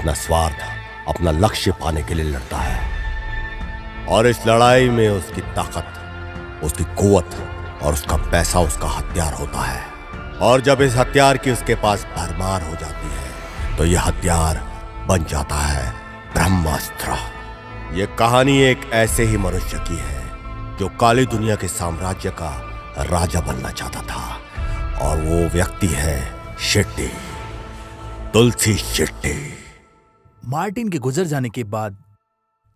अपना स्वार्थ, अपना लक्ष्य पाने के लिए लड़ता है। और इस लड़ाई में उसकी ताकत, उसकी कुवत और उसका पैसा उसका हथियार होता है। और जब इस हथियार की उसके पास भरमार हो जाती है तो यह हथियार बन जाता है ब्रह्मास्त्र। यह कहानी एक ऐसे ही मनुष्य की है जो काली दुनिया के साम्राज्य का राजा बनना चाहता था, और वो व्यक्ति है शेट्टी, तुलसी शेट्टी। मार्टिन के गुजर जाने के बाद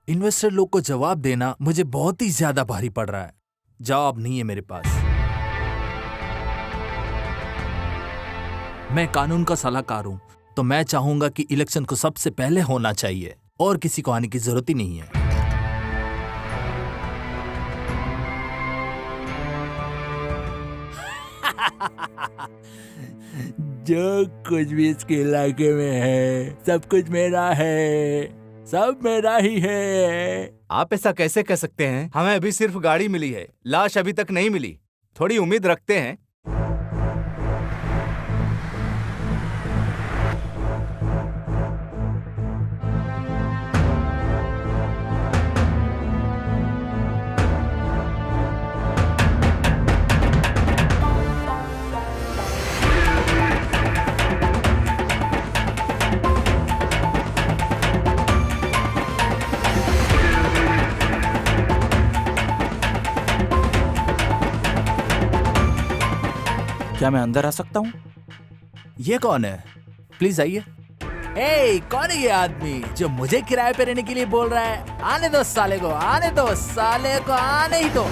इन्वेस्टर लोग को जवाब देना मुझे बहुत ही ज्यादा भारी पड़ रहा है। जवाब नहीं है मेरे पास। मैं कानून का सलाहकार हूं, तो मैं चाहूंगा कि इलेक्शन को सबसे पहले होना चाहिए और किसी को आने की जरूरत ही नहीं है। जो कुछ भी इसके इलाके में है सब कुछ मेरा है, सब मेरा ही है। आप ऐसा कैसे कह सकते हैं? हमें अभी सिर्फ गाड़ी मिली है, लाश अभी तक नहीं मिली। थोड़ी उम्मीद रखते हैं। क्या मैं अंदर आ सकता हूँ? ये कौन है? प्लीज आइए। ए, कौन है ये आदमी जो मुझे किराए पे रहने के लिए बोल रहा है? आने दो साले को, आने दो साले को, आने ही दो।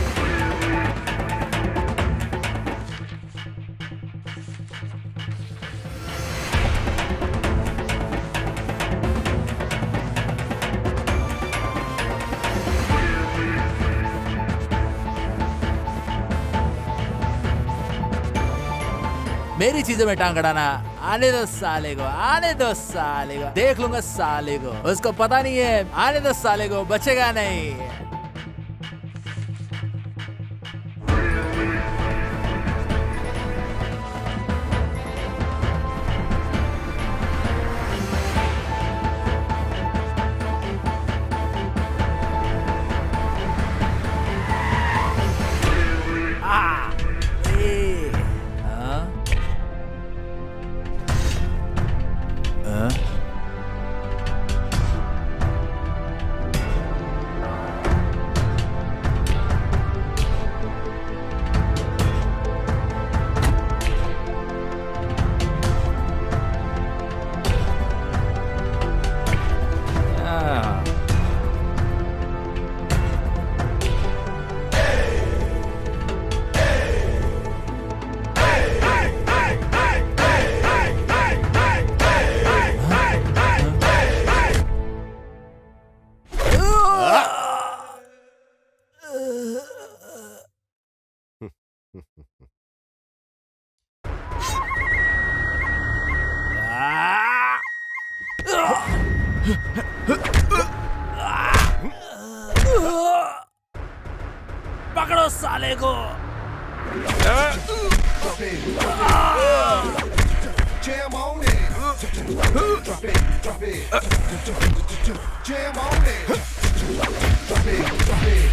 मेरी चीजों में टांग अड़ाना, आने दो साले को, आने दो साले को। देख लूंगा साले को, उसको पता नहीं है। आने दो साले को, बचेगा नहीं। पकड़ो साले को। Jam on it. Drop it, drop it. Jam on it. Drop it, drop it.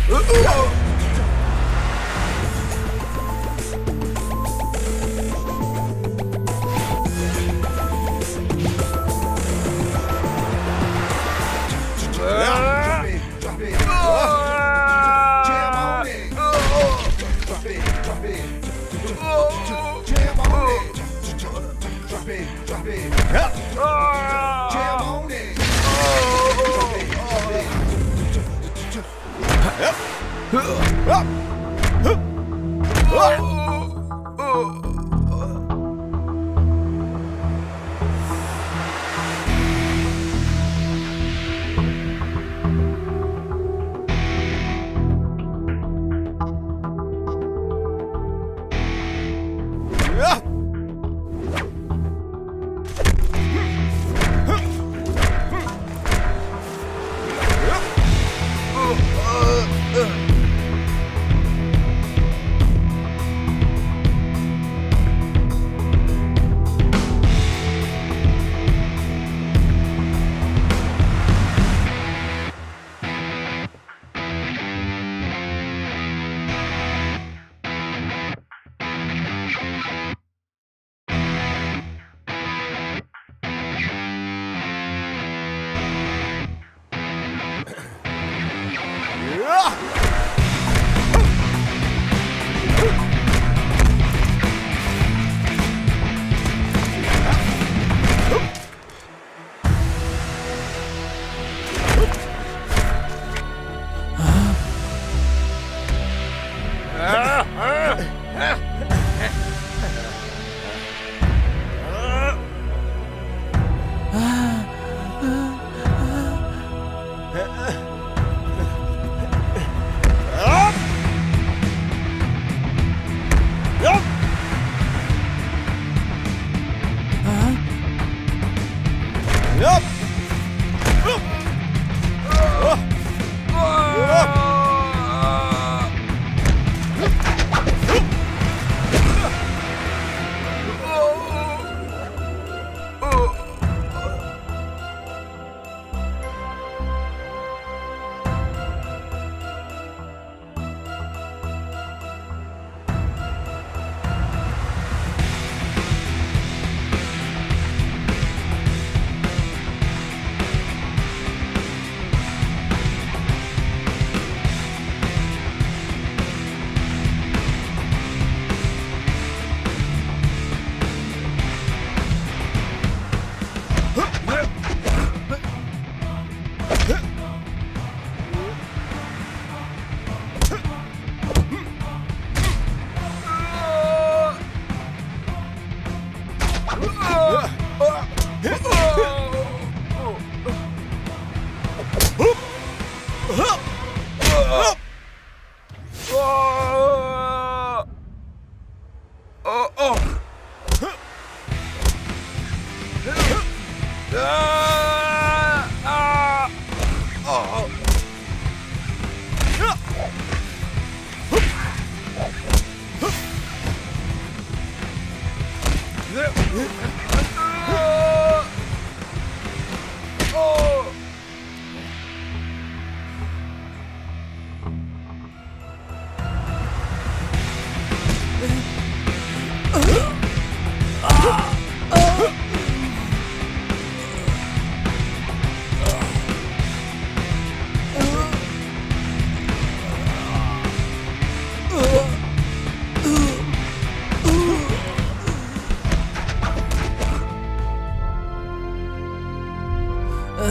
हाँ?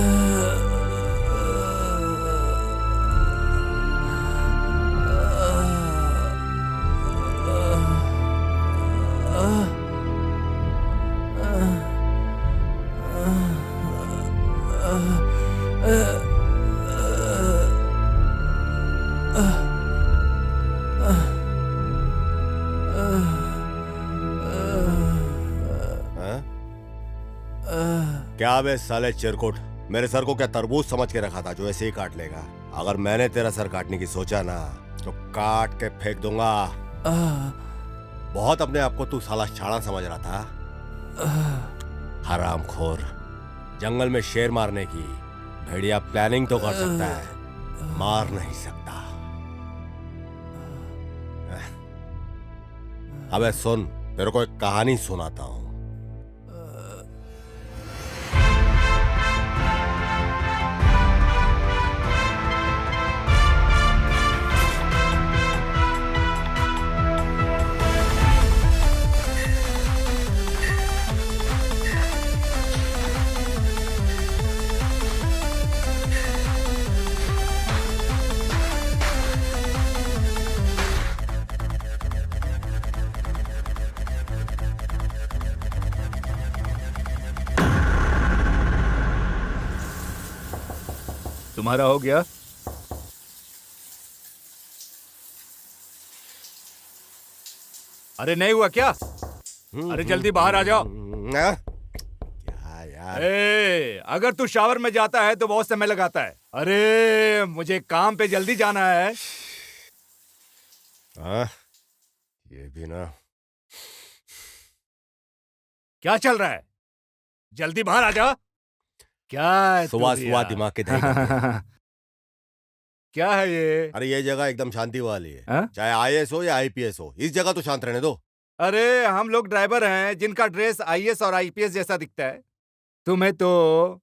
क्या बे साले चिरकुट, मेरे सर को क्या तरबूज समझ के रखा था जो ऐसे ही काट लेगा? अगर मैंने तेरा सर काटने की सोचा ना तो काट के फेंक दूंगा। बहुत अपने आप को तू साला शाणा समझ रहा था। हरामखोर, जंगल में शेर मारने की भेड़िया प्लानिंग तो कर सकता है, मार नहीं सकता। अबे सुन, तेरे को एक कहानी सुनाता हूं। तुम्हारा हो गया? अरे नहीं हुआ क्या? अरे जल्दी बाहर आ जाओ। क्या यार? अगर तू शावर में जाता है तो बहुत समय लगाता है। अरे मुझे काम पे जल्दी जाना है। ये भी ना। क्या चल रहा है? जल्दी बाहर आ जा। क्या है सुबह तू सुबह यार? दिमाग के दही क्या है ये? अरे ये जगह एकदम शांति वाली है। हाँ? चाहे आईएएस हो या आईपीएस हो, इस जगह तो शांत रहने दो। अरे हम लोग ड्राइवर हैं जिनका ड्रेस आईएएस और आईपीएस जैसा दिखता है। तुम्हें तो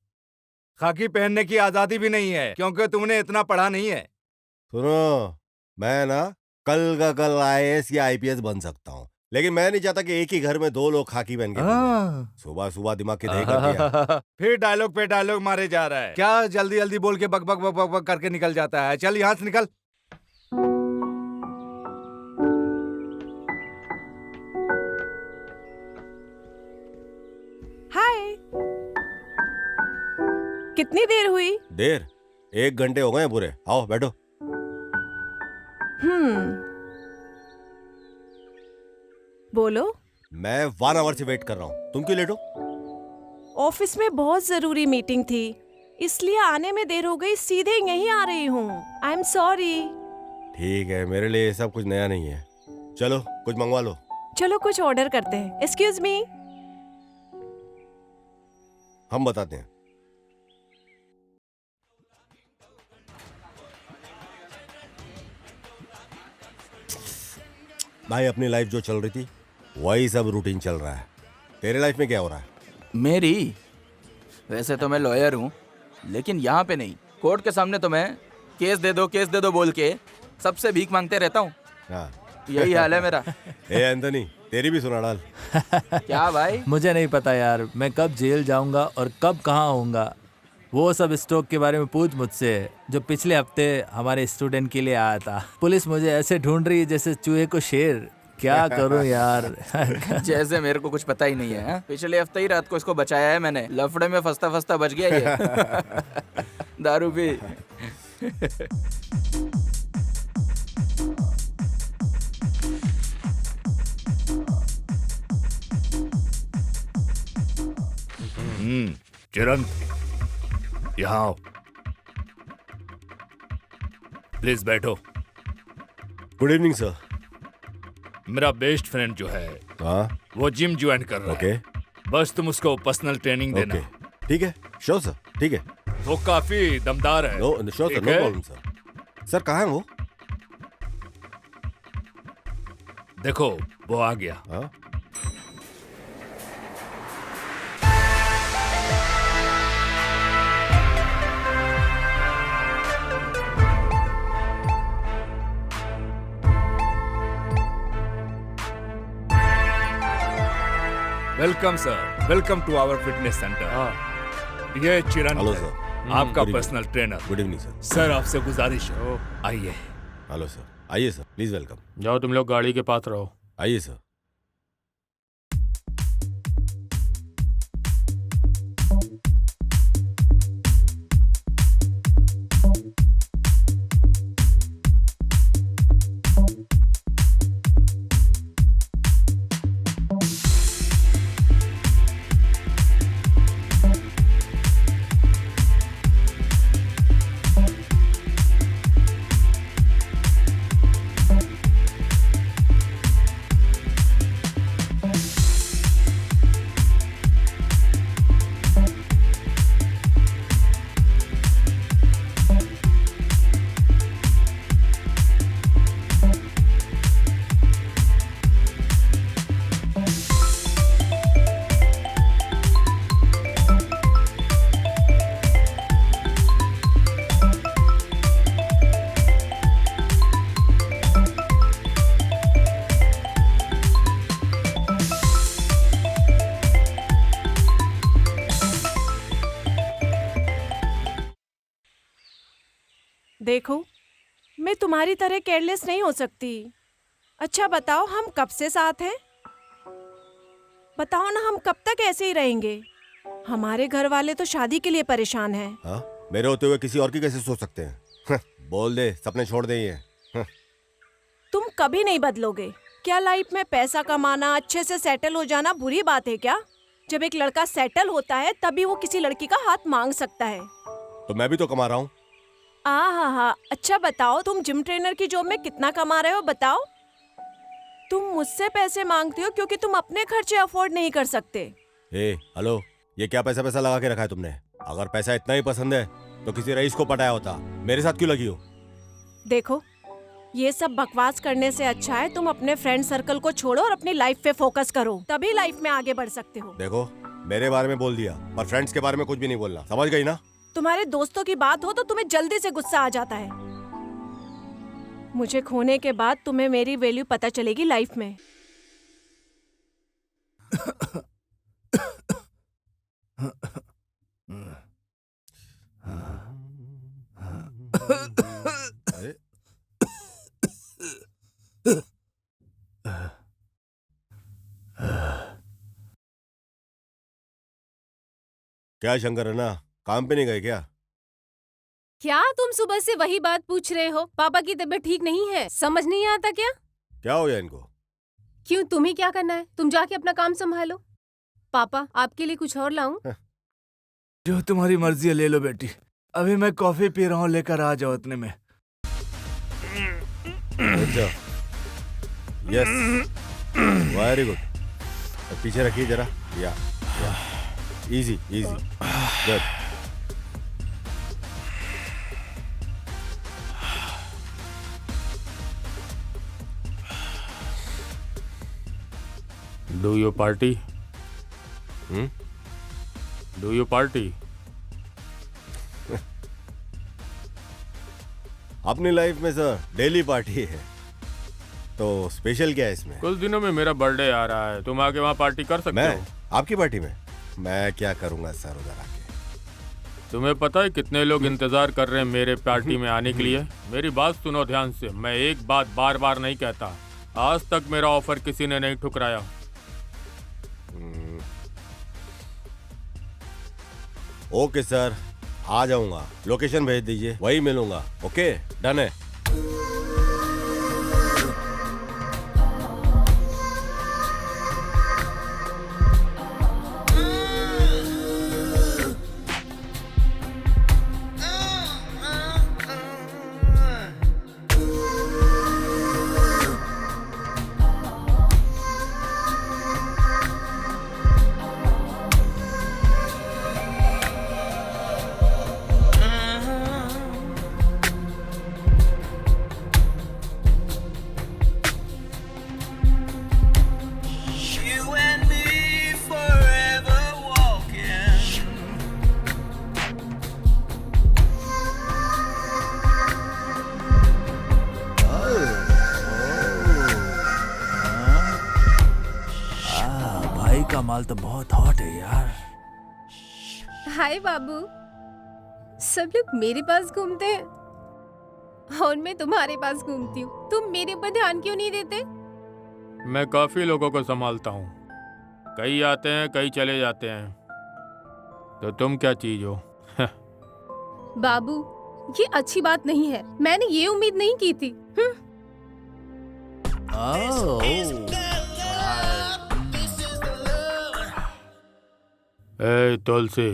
खाकी पहनने की आजादी भी नहीं है क्योंकि तुमने इतना पढ़ा नहीं है। सुनो, मैं ना कल का कल आईएएस या आईपीएस बन सकता हूँ, लेकिन मैं नहीं चाहता कि एक ही घर में दो लोग खाकी पहन के घूमें। सुबह सुबह दिमाग की दही कर दिया। फिर डायलॉग पे डायलॉग मारे जा रहा है। क्या जल्दी जल्दी बोल के बक बक बक बक बक करके निकल जाता है? चल यहाँ से निकल। हाय। कितनी देर हुई? देर? 1 घंटे हो गए हैं पूरे। आओ बैठो। बोलो। मैं 1 आवर से वेट कर रहा हूँ, तुम क्यों लेट हो? ऑफिस में बहुत जरूरी मीटिंग थी, इसलिए आने में देर हो गई। सीधे यहीं आ रही हूँ। I am sorry. ठीक है, मेरे लिए ये सब कुछ नया नहीं है। चलो कुछ मंगवा लो। चलो कुछ ऑर्डर करते हैं। Excuse me. हम बताते हैं। भाई अपनी लाइफ जो चल रही थी वही सब रूटीन चल रहा है। तेरे लाइफ में क्या हो रहा है? मेरी? वैसे तो मैं लॉयर हूँ, लेकिन यहाँ पे नहीं। कोर्ट के सामने तो मैं केस दे दो बोल के सबसे भीख मांगते रहता हूँ। हाँ। यही हाल है मेरा। ए एंथनी, तेरी भी सुना डाल। क्या भाई? मुझे नहीं पता यार, मैं कब जेल जाऊंगा और कब कहाँ होऊंगा। वो सब स्टॉक के बारे में पूछ मुझसे, जो पिछले हफ्ते हमारे स्टूडेंट के लिए आया था। पुलिस मुझे ऐसे ढूंढ रही है जैसे चूहे को शेर। क्या करूं यार। जैसे मेरे को कुछ पता ही नहीं है। हाँ? पिछले हफ्ते ही रात को इसको बचाया है मैंने। लफड़े में फंसता फंसता बच गया ये। दारू पी। चिरंत, यहाँ आओ। प्लीज बैठो। Good evening sir. मेरा बेस्ट फ्रेंड जो है हाँ वो जिम ज्वाइन कर रहा ओके है। बस तुम उसको पर्सनल ट्रेनिंग देना। ओके ठीक है, श्योर सर, ठीक है। वो काफी दमदार है। नो श्योर सर, ठीक नो है? Problem sir. सर कहाँ है वो? देखो वो आ गया। हाँ? Welcome sir, welcome to our fitness centre. ये चिरन हेलो है, सर। आपका good personal trainer. Good evening sir. Sir आपसे गुजारिश है, आइए। हेलो सर, आइए सर, प्लीज वेलकम। जाओ तुम लोग गाड़ी के पास रहो। आइए सर। देखो, मैं तुम्हारी तरह केयरलेस नहीं हो सकती। अच्छा बताओ, हम कब से साथ हैं? बताओ ना, हम कब तक ऐसे ही रहेंगे? हमारे घर वाले तो शादी के लिए परेशान हैं। हाँ, मेरे होते हुए किसी और की कैसे सोच सकते हैं? बोल दे, सपने छोड़ दे ये। तुम कभी नहीं बदलोगे। क्या लाइफ में पैसा कमाना, अच्छे से सेटल हो जाना बुरी बात है क्या? जब एक लड़का सेटल होता है तभी वो किसी लड़की का हाथ मांग सकता है। तो मैं भी तो कमा रहा हूँ। हाँ, अच्छा बताओ, तुम जिम ट्रेनर की जॉब में कितना कमा रहे हो बताओ? तुम मुझसे पैसे मांगते हो क्योंकि तुम अपने खर्चे अफोर्ड नहीं कर सकते। हेलो, ये क्या पैसा पैसा लगा के रखा है तुमने? अगर पैसा इतना ही पसंद है तो किसी रईस को पटाया होता। मेरे साथ क्यों लगी हो? देखो, ये सब बकवास करने से अच्छा है तुम अपने फ्रेंड सर्कल को छोड़ो और अपनी लाइफ पे फोकस करो, तभी लाइफ में आगे बढ़ सकते हो। देखो, मेरे बारे में बोल दिया, पर फ्रेंड्स के बारे में कुछ भी नहीं बोलना, समझ गई ना? तुम्हारे दोस्तों की बात हो तो तुम्हें जल्दी से गुस्सा आ जाता है। मुझे खोने के बाद तुम्हें मेरी वैल्यू पता चलेगी लाइफ में। अरे, क्या शंकर है ना, काम पे नहीं गए क्या? क्या तुम सुबह से वही बात पूछ रहे हो? पापा की तबीयत ठीक नहीं है, समझ नहीं आता क्या? क्या हो गया इनको? क्यों, तुम्हें क्या करना है? तुम जाके अपना काम संभालो। पापा, आपके लिए कुछ और लाऊं? जो तुम्हारी मर्जी है ले लो बेटी। अभी मैं कॉफी पी रहा हूँ, लेकर आ जाओ इतने में। अच्छा, यस, वेरी गुड। पीछे रखिए जरा, या easy easy, good. Do you party? Hmm, do you party? अपनी लाइफ में सर डेली पार्टी है, तो स्पेशल क्या है इसमें? कुछ दिनों में मेरा बर्थडे आ रहा है, तुम आके वहाँ पार्टी कर सकते मैं हो। आपकी पार्टी में मैं क्या करूंगा सर उधर आके? तुम्हें पता है कितने लोग इंतजार कर रहे हैं मेरे पार्टी में आने के लिए? मेरी बात सुनो ध्यान से, मैं एक बात बार बार नहीं कहता, आज तक मेरा ऑफर किसी ने नहीं ठुकराया। ओके सर, आ जाऊंगा, लोकेशन भेज दीजिए, वही मिलूंगा। ओके, डन है। भाई का माल तो बहुत हॉट है यार। हाय बाबू। सब लोग मेरे पास घूमते हैं और मैं तुम्हारे पास घूमती हूँ। तुम मेरे पर ध्यान क्यों नहीं देते? मैं काफी लोगों को संभालता हूँ, कई आते हैं कई चले जाते हैं, तो तुम क्या चीज हो? बाबू, ये अच्छी बात नहीं है। मैंने ये उम्मीद नहीं की थी। ए तुलसी,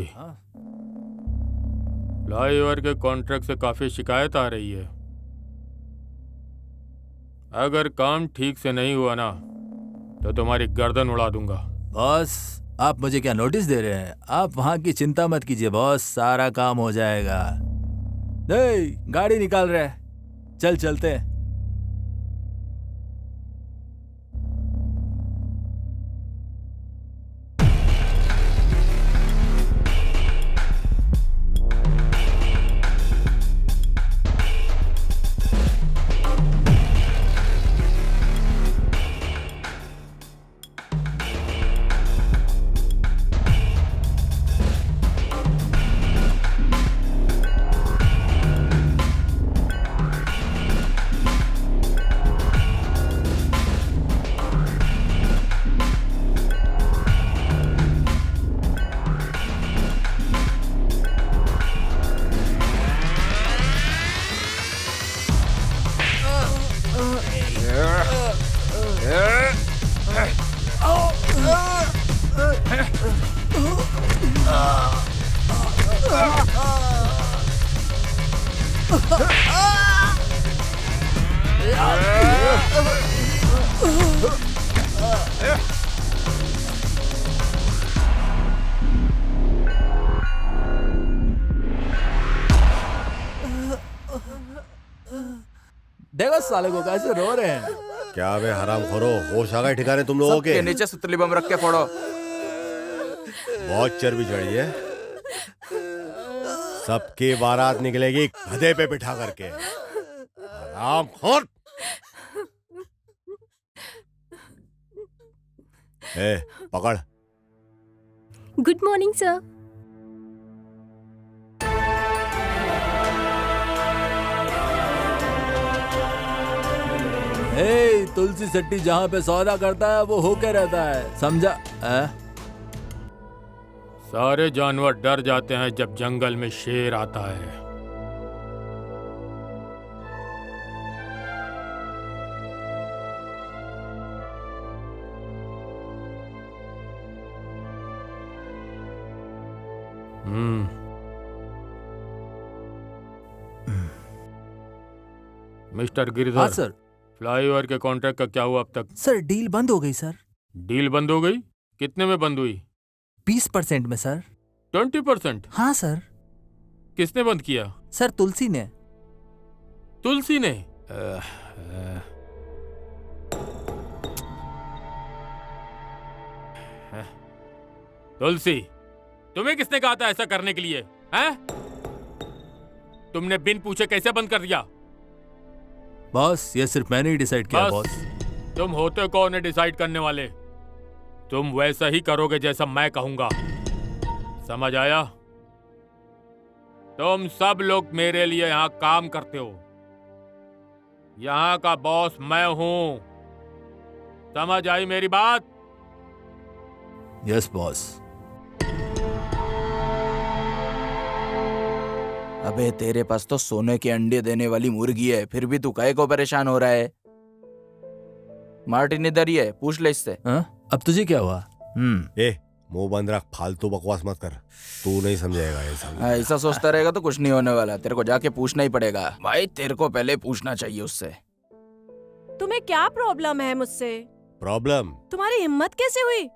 फ्लाईओवर के कॉन्ट्रैक्ट से काफी शिकायत आ रही है। अगर काम ठीक से नहीं हुआ ना तो तुम्हारी गर्दन उड़ा दूंगा। बॉस, आप मुझे क्या नोटिस दे रहे हैं? आप वहाँ की चिंता मत कीजिए बॉस, सारा काम हो जाएगा। गाड़ी निकाल रहे हैं, चल चलते हैं। देखो साले को कैसे रो रहे हैं। क्या बे हरामखोरो, होश आ गए ठिकाने तुम लोगों के? सबके नीचे सुतली बम रख के फोड़ो। बहुत चर्बी चढ़ी है। सबकी बारात निकलेगी गधे पे बिठा करके। हरामखोर। ए, पकड़। Good morning sir. Tulsi Setty जहाँ पे सौदा करता है वो होके रहता है, समझा? सारे जानवर डर जाते हैं जब जंगल में शेर आता है। मिस्टर गिरधर। हाँ सर। फ्लाईओवर के कॉन्ट्रैक्ट का क्या हुआ अब तक? सर डील बंद हो गई सर। डील बंद हो गई? कितने में बंद हुई? 20% में सर। 20%? हाँ सर। किसने बंद किया? सर तुलसी ने। तुलसी ने? तुलसी, तुम्हें किसने कहा था ऐसा करने के लिए? हैं? तुमने बिन पूछे कैसे बंद कर दिया? बॉस, ये सिर्फ मैंने ही डिसाइड किया बॉस। तुम होते कौन है डिसाइड करने वाले? तुम वैसा ही करोगे जैसा मैं कहूंगा, समझ आया? तुम सब लोग मेरे लिए यहाँ काम करते हो। यहाँ का बॉस मैं हूं, समझ आई मेरी बात? Yes boss. अबे तेरे पास तो सोने के अंडे देने वाली मुर्गी है, फिर भी तू काहे को परेशान हो रहा है? मार्टिन इधर ही है, पूछ ले इससे। अब तुझे क्या हुआ? ए, मुंह बंद रख, फालतू बकवास मत कर। तू नहीं समझेगा ये सब। ऐसा सोचता रहेगा तो कुछ नहीं होने वाला, तेरे को जाके पूछना ही पड़ेगा। भाई तेरे को पहले पूछना चाहिए उससे। तुम्हें क्या प्रॉब्लम है मुझसे? प्रॉब्लम? तुम्हारी हिम्मत कैसे हुई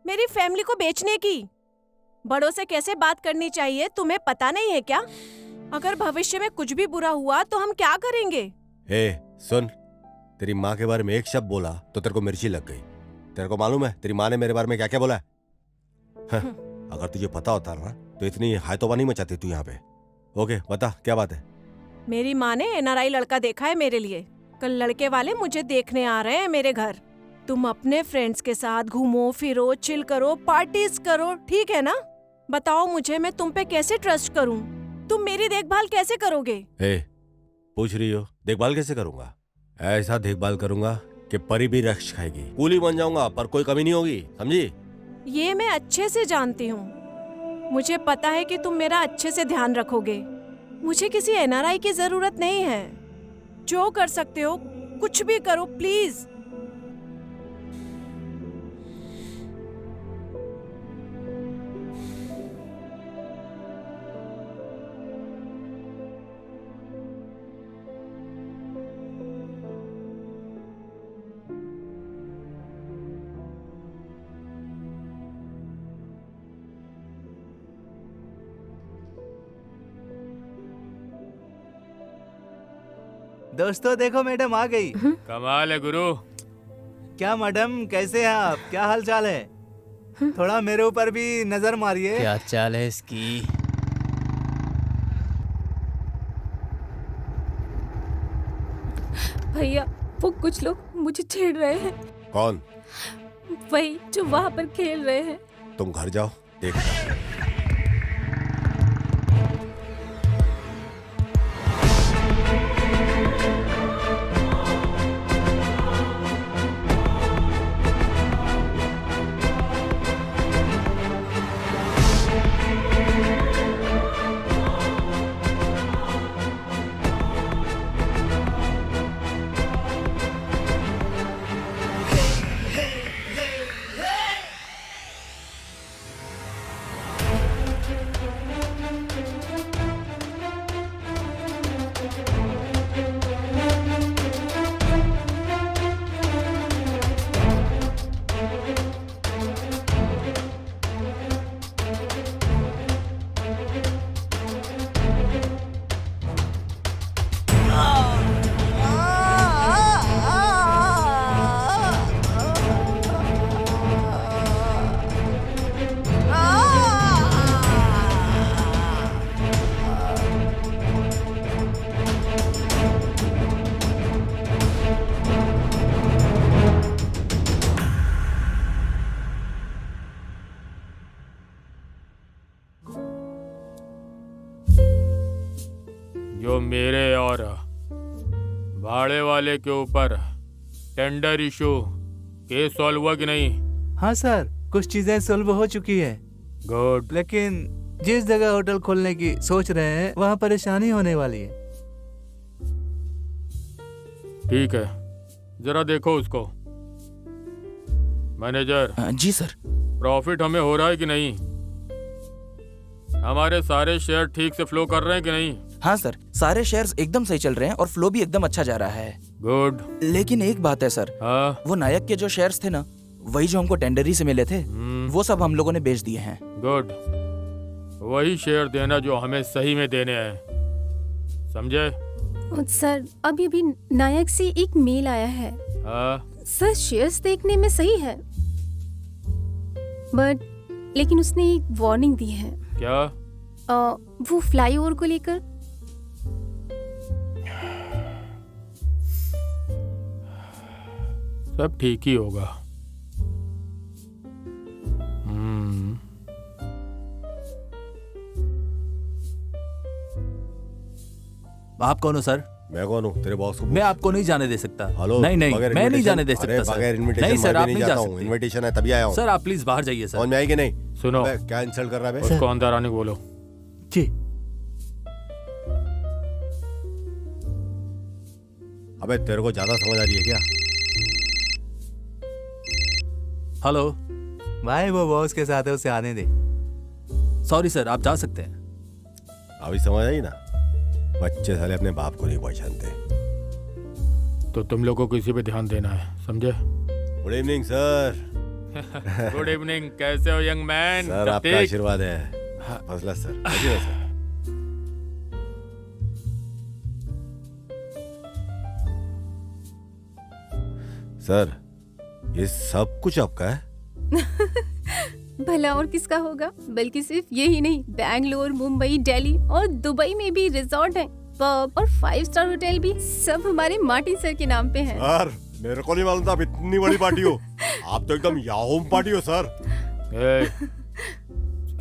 मेरी फैमिली को बेचने की? बड़ों से कैसे बात करनी चाहिए तुम्हें पता नहीं है क्या? अगर भविष्य में कुछ भी बुरा हुआ तो हम क्या करेंगे? ए, सुन, तेरी माँ के बारे में एक शब्द बोला तो तेरे को मिर्ची लग गई। तेरे को मालूम है तेरी माँ ने मेरे बारे में क्या क्या बोला है? अगर तुझे पता होता ना तो इतनी हायतोबा नहीं मचाती तू यहाँ पे। ओके, बता क्या बात है? मेरी माँ ने NRI लड़का देखा है मेरे लिए। कल लड़के वाले मुझे देखने आ रहे हैं मेरे घर। तुम अपने फ्रेंड्स के साथ घूमो फिरो, चिल करो, पार्टीज करो, ठीक है ना? बताओ मुझे, मैं तुम पे कैसे ट्रस्ट करूं? तुम मेरी देखभाल कैसे करोगे? ए, पूछ रही हो देखभाल कैसे करूंगा? ऐसा देखभाल करूंगा कि परी भी रक्ष खाएगी। कूली बन जाऊंगा पर कोई कमी नहीं होगी, समझी? ये मैं अच्छे से जानती हूँ। मुझे पता है कि तुम मेरा अच्छे से ध्यान रखोगे। मुझे किसी एनआरआई की जरूरत नहीं है। जो कर सकते हो कुछ भी करो प्लीज। दोस्तों देखो मैडम आ गई। कमाल है गुरु। क्या मैडम कैसे हैं आप? क्या हाल चाल है? थोड़ा मेरे ऊपर भी नजर मारिए। क्या चाल है इसकी? भैया वो कुछ लोग मुझे छेड़ रहे हैं। कौन? वही जो वहाँ पर खेल रहे हैं। तुम घर जाओ, देखता। जो मेरे और भाड़े वाले के ऊपर टेंडर इशू केस सॉल्व हुआ कि नहीं? हाँ सर, कुछ चीजें सॉल्व हो चुकी है। गुड। लेकिन जिस जगह होटल खोलने की सोच रहे हैं वहाँ परेशानी होने वाली है। ठीक है, जरा देखो उसको। मैनेजर। जी सर। प्रॉफिट हमें हो रहा है कि नहीं? हमारे सारे शेयर ठीक से फ्लो कर रहे हैं कि नहीं? हाँ सर, सारे शेयर्स एकदम सही चल रहे हैं और फ्लो भी एकदम अच्छा जा रहा है। गुड। लेकिन एक बात है सर। हाँ? वो नायक के जो शेयर्स थे ना, वही जो हमको टेंडरी से मिले थे, वो सब हम लोगों ने बेच दिए हैं। गुड। वही शेयर देना जो हमें सही में देने हैं, समझे? सर अभी भी नायक से एक मेल आया है। हाँ? सर शेयर्स देखने में सही है, बट लेकिन उसने एक वार्निंग दी है। क्या? वो फ्लाईओवर को लेकर। सब ठीक ही होगा। आप कौन हो सर? मैं कौन हूँ? तेरे बॉस को मैं आपको नहीं जाने दे सकता। हेलो, नहीं नहीं, बगैर मैं नहीं invitation- जाने दे अरे, सकता बगैर सर। invitation नहीं सर, मैं आप भी नहीं जा जाता हूँ। सकते। इनविटेशन है तभी आया हूँ। सर आप प्लीज बाहर जाइए सर। समझ में आई कि नहीं? सुनो, अबे, क्या इंसल्ट कर रहा है बे? उसको अंदर आने को बोलो। जी। अबे तेरे को ज्यादा समझ आ रही है क्या? हेलो। भाई वो बॉस के साथ है, उसे आने दे। सॉरी सर, आप जा सकते हैं। अभी समझ आई ना? बच्चे साले अपने बाप को नहीं पहचानते। तो तुम लोगों को इसी पे ध्यान देना है, समझे? Good evening sir. Good evening. कैसे हो यंग मैन? सर आपका आशीर्वाद है। फजला सर। आशीर्वाद सर। सर ये सब कुछ आपका है? भला और किसका होगा? बल्कि सिर्फ यही नहीं, बैंगलोर, मुंबई, दिल्ली और दुबई में भी रिजॉर्ट हैं, पब और 5 स्टार होटल भी सब हमारे मार्टिन सर के नाम पे हैं। सर मेरे को नहीं मालूम था आप इतनी बड़ी पार्टी हो। आप तो एकदम याहूम पार्टी हो सर।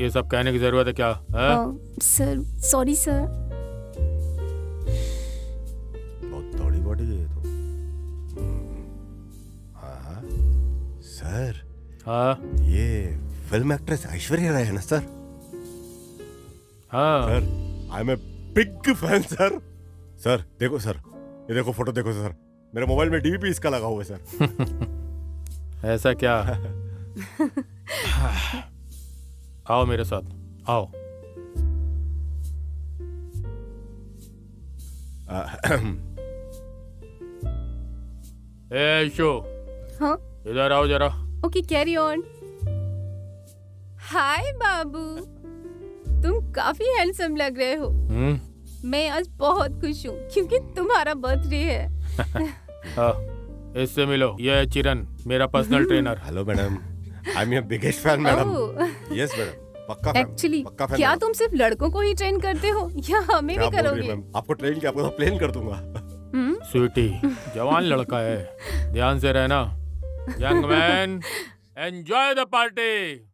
ये सब कहने की जरूरत है क्या है? Sir sorry sir. बहुत तौड़ी बॉडी है ये तो। हाँ सर, हाँ ये फिल्म एक्ट्रेस ऐश्वर्या राय है ना सर? हाँ sir I am a big fan sir. Sir देखो सर, ये देखो फोटो देखो सर, मेरे मोबाइल में डीपी इसका लगा हुआ है सर। ऐसा क्या? आओ मेरे साथ आओ। ए शो, हाँ इधर आओ जरा। Okay carry on. हाय बाबू, तुम काफी हैंडसम लग रहे हो। मैं आज बहुत खुश हूँ क्योंकि तुम्हारा बर्थडे है। हाँ, इससे मिलो, ये है चिरन, मेरा personal trainer. Hello madam, I am your biggest fan madam. Yes madam, पक्का फैन। एक्चुअली पक्का फैन क्या मैडम। तुम सिर्फ लड़कों को ही ट्रेन करते हो या हमें क्या भी बोल रही है करोगे? मैम? आपको ट्रेन किया, आपको तो प्लेन कर दूंगा। स्वीटी, जवान लड़का है, ध्यान से रहना। Young man, enjoy the party.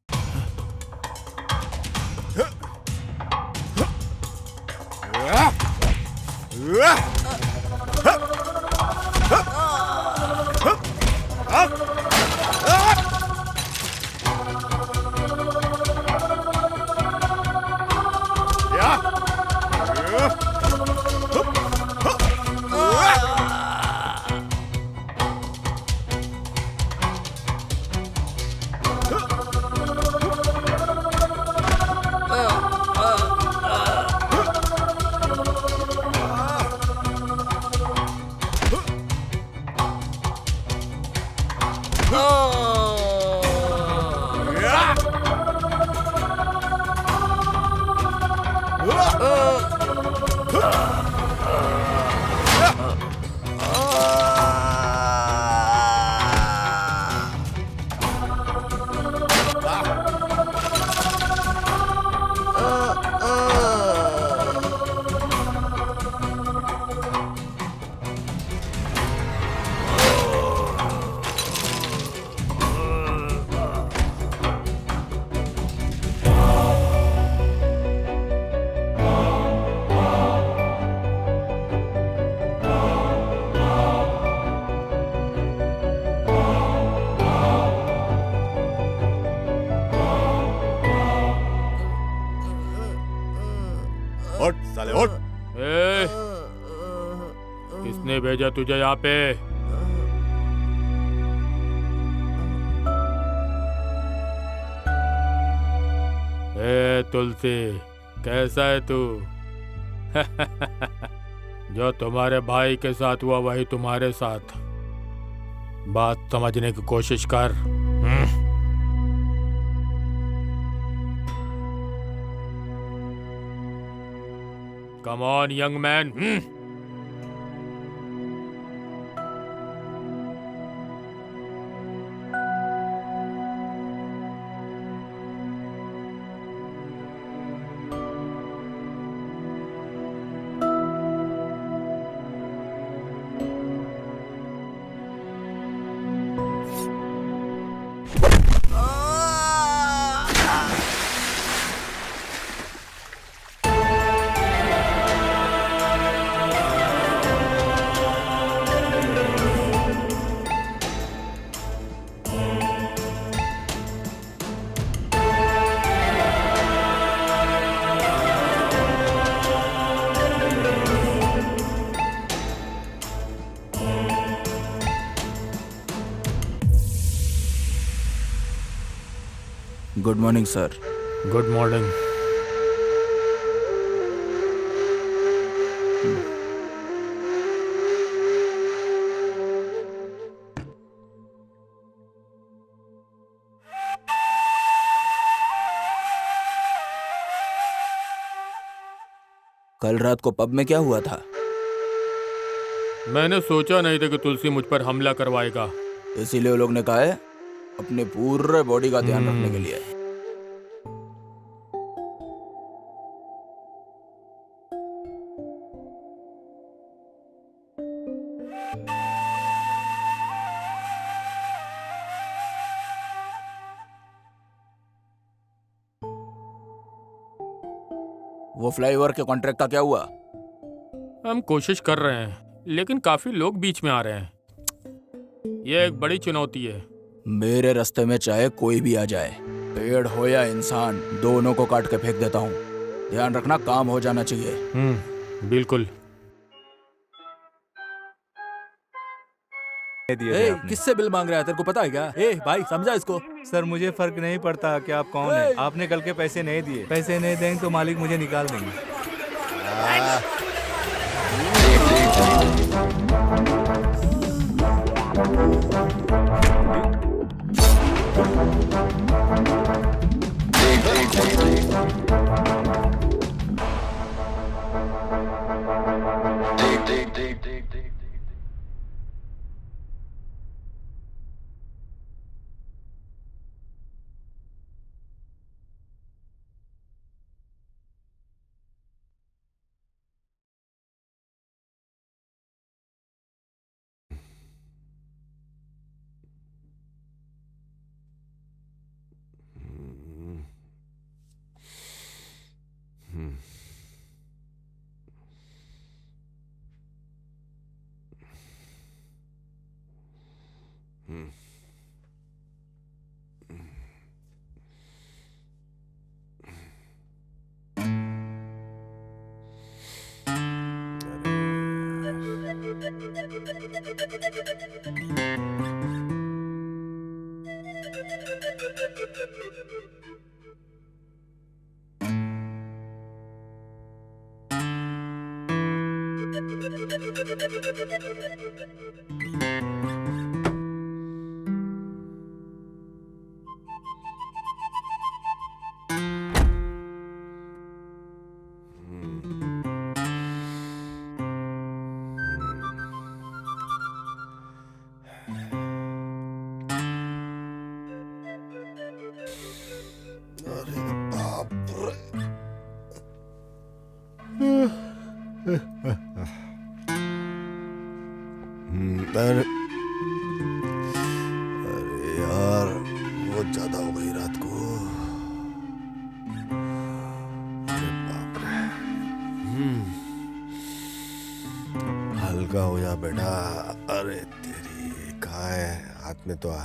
उठ साले उठ। ए, किसने भेजा तुझे यहाँ पे? ए तुलसी, कैसा है तू? जो तुम्हारे भाई के साथ हुआ वही तुम्हारे साथ। बात समझने की कोशिश कर। Come on young man. Good morning sir. Good morning. कल रात को पब में क्या हुआ था? मैंने सोचा नहीं था कि तुलसी मुझ पर हमला करवाएगा। इसीलिए वो लोग ने कहा है अपने पूरे बॉडी का ध्यान रखने के लिए। वो फ्लाईओवर के कॉन्ट्रैक्ट का क्या हुआ? हम कोशिश कर रहे हैं, लेकिन काफी लोग बीच में आ रहे हैं। ये एक बड़ी चुनौती है। मेरे रास्ते में चाहे कोई भी आ जाए, पेड़ हो या इंसान, दोनों को काट के फेंक देता हूँ। ध्यान रखना, काम हो जाना चाहिए। बिल्कुल। ए, किससे बिल मांग रहा है, तेरे को पता है क्या? ए भाई, समझा इसको। सर मुझे फर्क नहीं पड़ता कि आप कौन हैं। आपने कल के पैसे नहीं दिए। पैसे नहीं देंगे तो मालिक मुझे निकाल देंगे। अरे यार, बहुत ज्यादा हो गई रात को। अरे बाप रे। हल्का हो जा बेटा। अरे तेरी कहाँ है? हाथ में तो आ।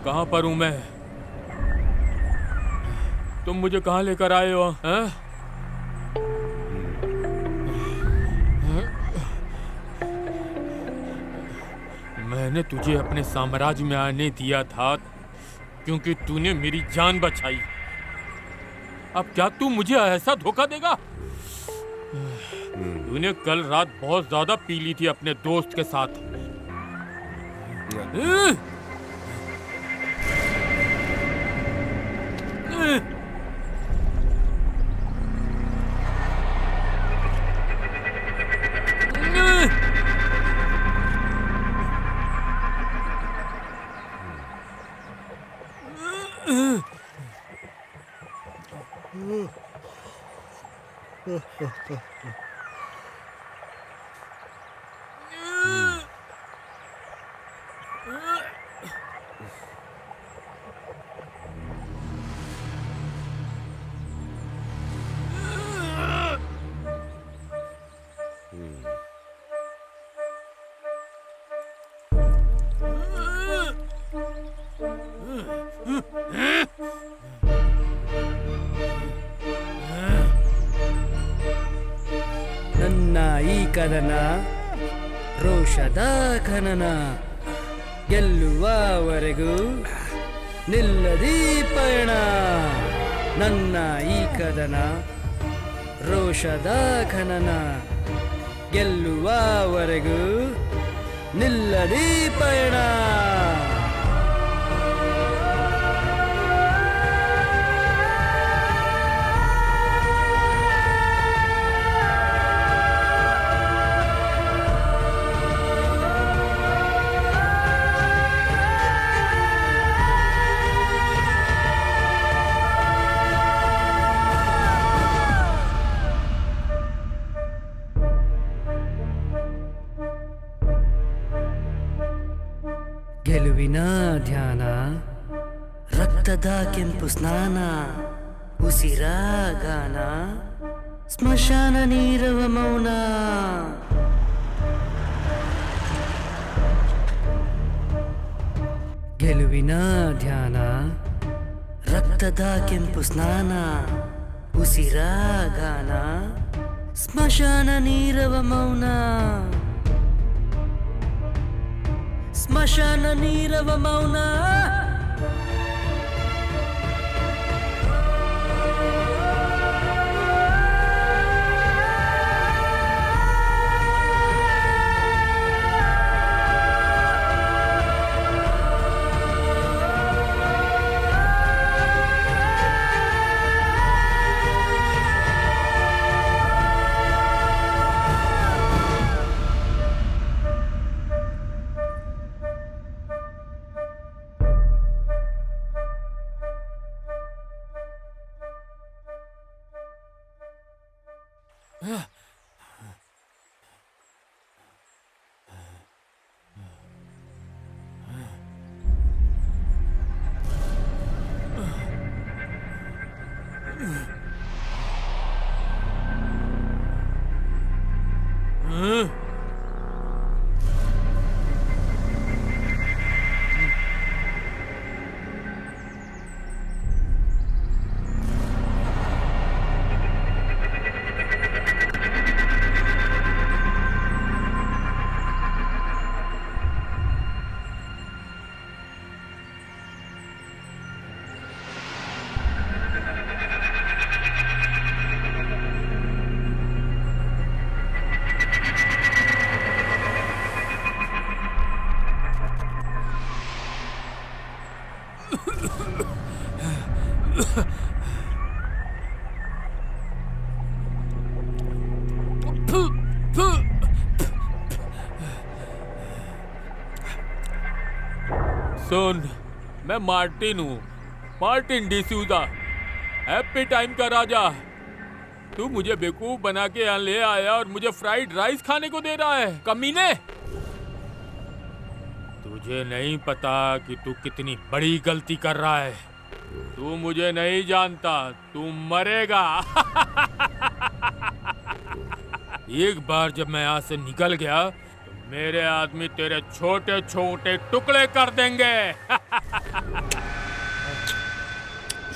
कहाँ पर हूँ मैं? तुम मुझे कहाँ लेकर आए हो? हैं? मैंने तुझे अपने साम्राज्य में आने दिया था क्योंकि तूने मेरी जान बचाई। अब क्या तू मुझे ऐसा धोखा देगा? तूने कल रात बहुत ज्यादा पी ली थी अपने दोस्त के साथ। ನನ್ನ ಈ ಕದನ ರೋಷದ ಖನನ ಗೆಲ್ಲುವವರೆಗೂ ನಿಲ್ಲದಿ ಪಯಣ. ನನ್ನ ಈ ಕದನ ರೋಷದ ಖನನ ಗೆಲ್ಲುವವರೆಗೂ ನಿಲ್ಲದಿ ಪಯಣ. ಗೆಲುವಿನ ಧ್ಯಾನ, ರಕ್ತದ ಕೆಂಪು ಸ್ನಾನ, ಉಸಿರ ಗಾನ, ಸ್ಮಶಾನ ನೀರವ ಮೌನ. ಗೆಲುವಿನ ಧ್ಯಾನ, ರಕ್ತದ ಕೆಂಪು ಸ್ನಾನ, ಉಸಿರ ಗಾನ, ಸ್ಮಶಾನ ನೀರವ ಮೌನ. ಸ್ಮಶಾನ ನೀರವ ಮೌನ. सुन, मैं मार्टिन हूँ, मार्टिन डिसूजा, हैप्पी टाइम का राजा। तू मुझे बेवकूफ बना के यहाँ ले आया और मुझे फ्राइड राइस खाने को दे रहा है, कमीने। तुझे नहीं पता कि तू कितनी बड़ी गलती कर रहा है। तू मुझे नहीं जानता, तू मरेगा। एक बार जब मैं यहाँ से निकल गया तो मेरे आदमी तेरे छोटे छोटे टुकड़े कर देंगे।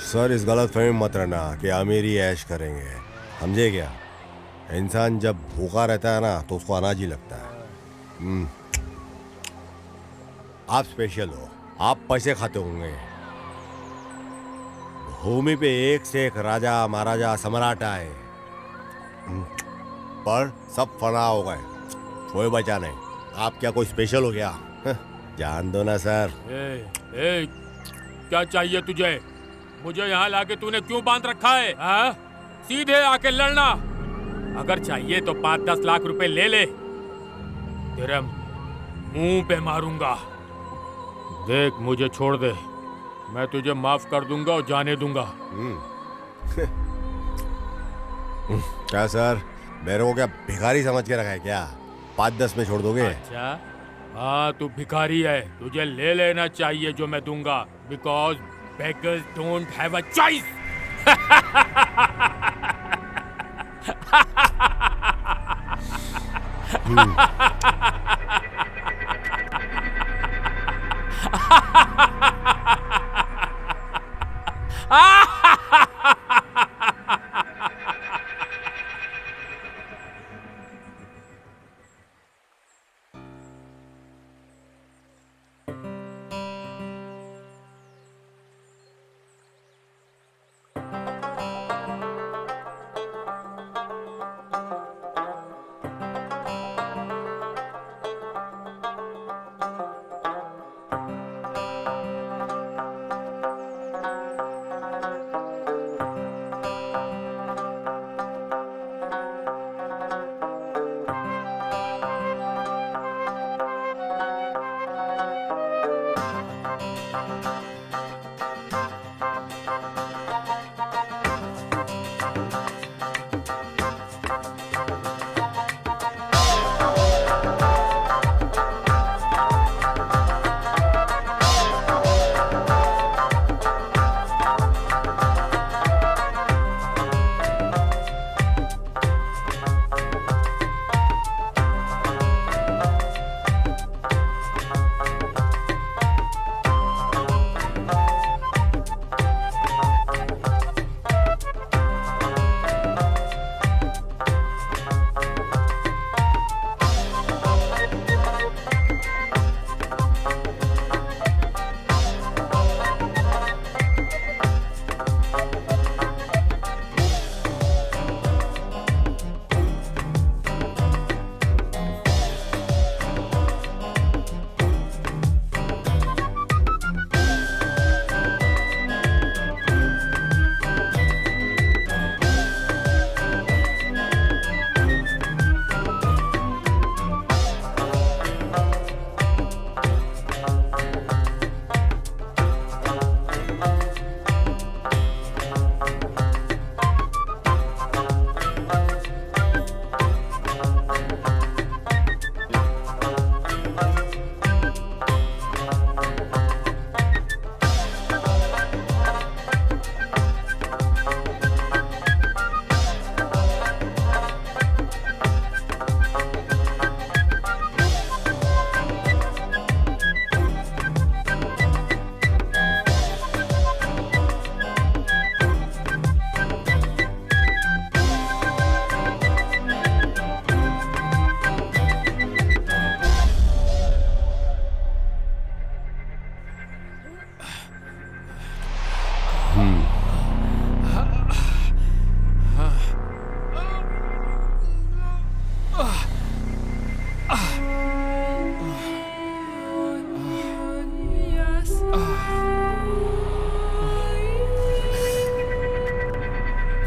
सर इस गलत फहमी मत रहना कि अमीरी ऐश करेंगे, समझे क्या? इंसान जब भूखा रहता है ना तो उसको अनाज ही लगता है। आप स्पेशल हो, आप पैसे खाते होंगे। भूमि पे एक से एक राजा महाराजा सम्राट आए, पर सब फना हो गए, कोई बचा नहीं। आप क्या कोई स्पेशल हो गया? जान दो ना सर। ए, क्या चाहिए तुझे? मुझे यहाँ लाके तूने क्यों बांध रखा है? हाँ? सीधे आके लड़ना। अगर चाहिए तो 5-10 लाख रुपए ले ले, तेरे मुंह पे मारूंगा। देख मुझे छोड़ दे, मैं तुझे माफ कर दूंगा और जाने दूंगा। क्या सर, मेरे को क्या भिखारी समझ के रखा है क्या? 5-10 में छोड़ दोगे? अच्छा हाँ, तू भिखारी है, तुझे ले लेना चाहिए जो मैं दूंगा, because beggars don't have a choice.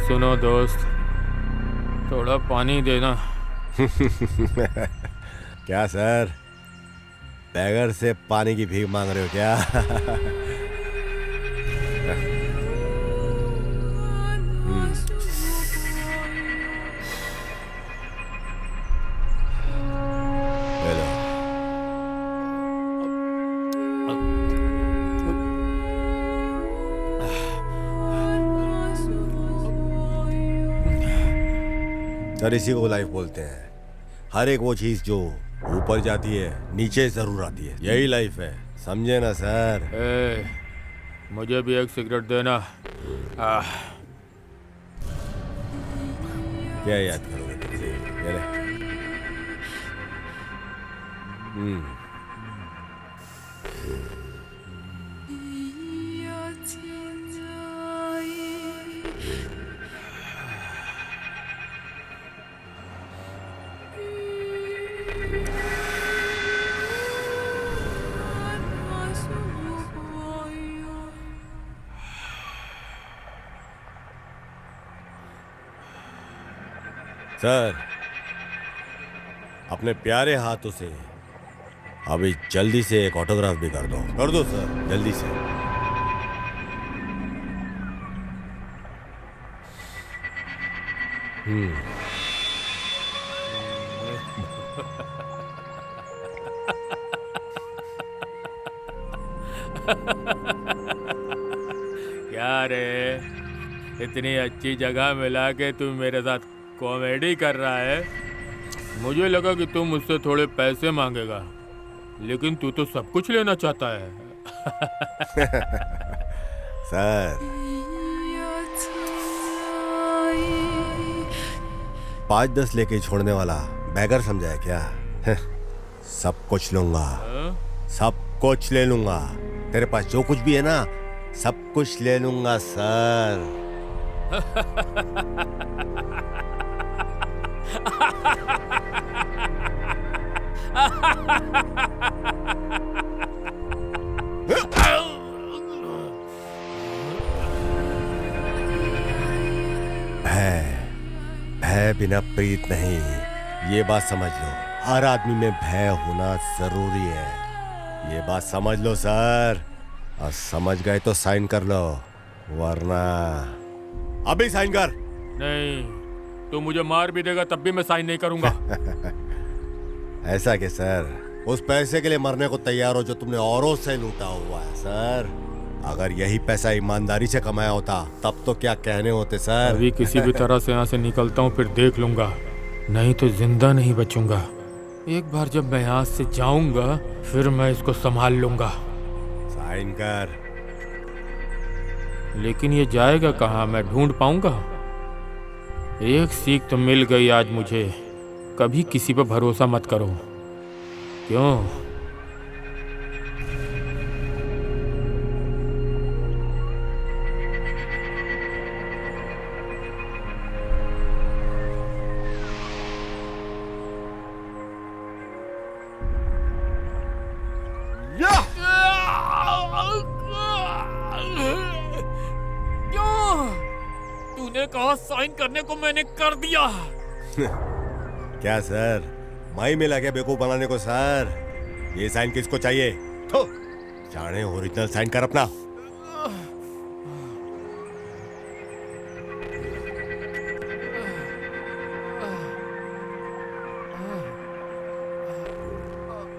सुनो दोस्त, थोड़ा पानी देना। क्या सर, बैगर से पानी की भीख मांग रहे हो क्या? सर इसी को लाइफ बोलते हैं। हर एक वो चीज जो ऊपर जाती है नीचे जरूर आती है, यही लाइफ है, समझे ना सर? मुझे भी एक सिगरेट देना। क्या याद करोगे तुमसे? ये ले। सर अपने प्यारे हाथों से अभी जल्दी से एक ऑटोग्राफ भी कर दो सर, जल्दी से। क्या रे, इतनी अच्छी जगह मिला के तू मेरे साथ कॉमेडी कर रहा है? मुझे लगा कि तू मुझसे थोड़े पैसे मांगेगा, लेकिन तू तो सब कुछ लेना चाहता है। सर 5-10 लेके छोड़ने वाला बैगर समझा है क्या? सब कुछ लूंगा, सब कुछ ले लूंगा। तेरे पास जो कुछ भी है ना, सब कुछ ले लूंगा सर। भय बिना प्रीत नहीं, ये बात समझ लो। हर आदमी में भय होना जरूरी है, ये बात समझ लो सर। और समझ गए तो साइन कर लो, वरना अभी साइन कर। नहीं, तू मुझे मार भी देगा तब भी मैं साइन नहीं करूंगा। ऐसा कि सर उस पैसे के लिए मरने को तैयार हो जो तुमने औरों से लूटा हुआ है सर। अगर यही पैसा ईमानदारी से कमाया होता तब तो क्या कहने होते सर। अभी किसी भी तरह से यहाँ से निकलता हूँ, फिर देख लूंगा, नहीं तो जिंदा नहीं बचूंगा। एक बार जब मैं यहाँ से जाऊंगा फिर मैं इसको संभाल लूंगा। साइन कर। लेकिन ये जाएगा कहाँ? मैं ढूंढ पाऊंगा? एक सीख तो मिल गई आज मुझे, कभी किसी पर भरोसा मत करो। क्यों? तूने कहा साइन करने को, मैंने कर दिया। क्या सर माई में लगे बेवकूफ बनाने को सर? ये साइन किसको चाहिए? तो जाने ओरिजिनल साइन कर अपना।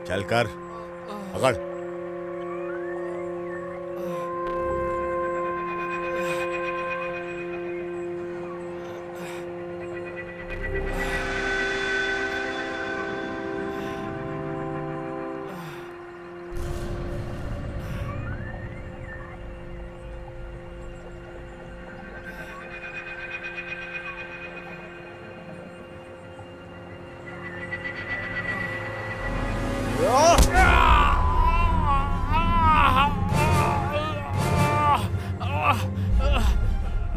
चल कर पकड़।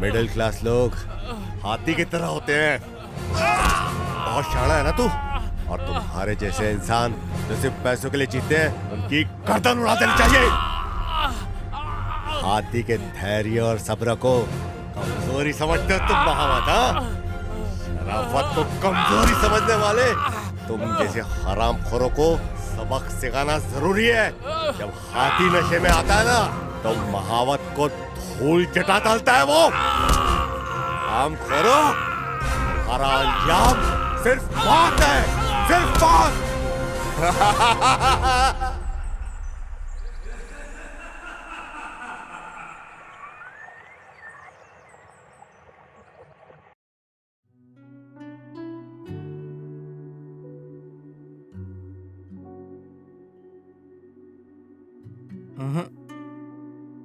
मिडिल क्लास लोग हाथी की तरह होते हैं। बहुत शाना है ना तू? और तुम्हारे जैसे इंसान जो सिर्फ पैसों के लिए जीते हैं, उनकी गर्दन उड़ा देनी चाहिए। हाथी के धैर्य और सब्र को कमजोरी समझते हो तुम महावत? शराफत को कमजोरी समझने वाले तुम जैसे हरामखोरों को सबक सिखाना जरूरी है। जब हाथी नशे में आता है ना, तो महावत को धूल चटा डालता है। वो काम करो, हमारा अंजाम सिर्फ मौत है, सिर्फ मौत।